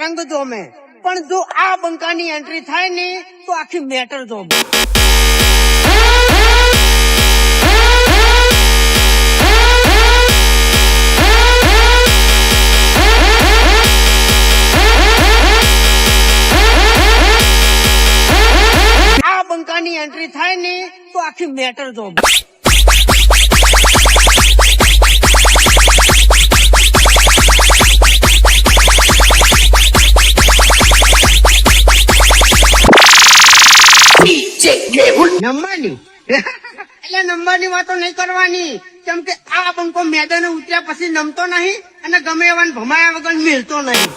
રંગ જોમે, પણ જો આ બંકાની એન્ટ્રી થાય ને તો આખી મેટર જોમે. આ બંકાની એન્ટ્રી થાય ને તો આખી મેટર જોમે. નંબરની એટલે નંબરની વાતો નહીં કરવાની, કેમ કે આ બંકો મેદાને ઉતર્યા પછી નમતો નહીં અને ગમે એવા ભમાયા વગર મિલતો નહીં.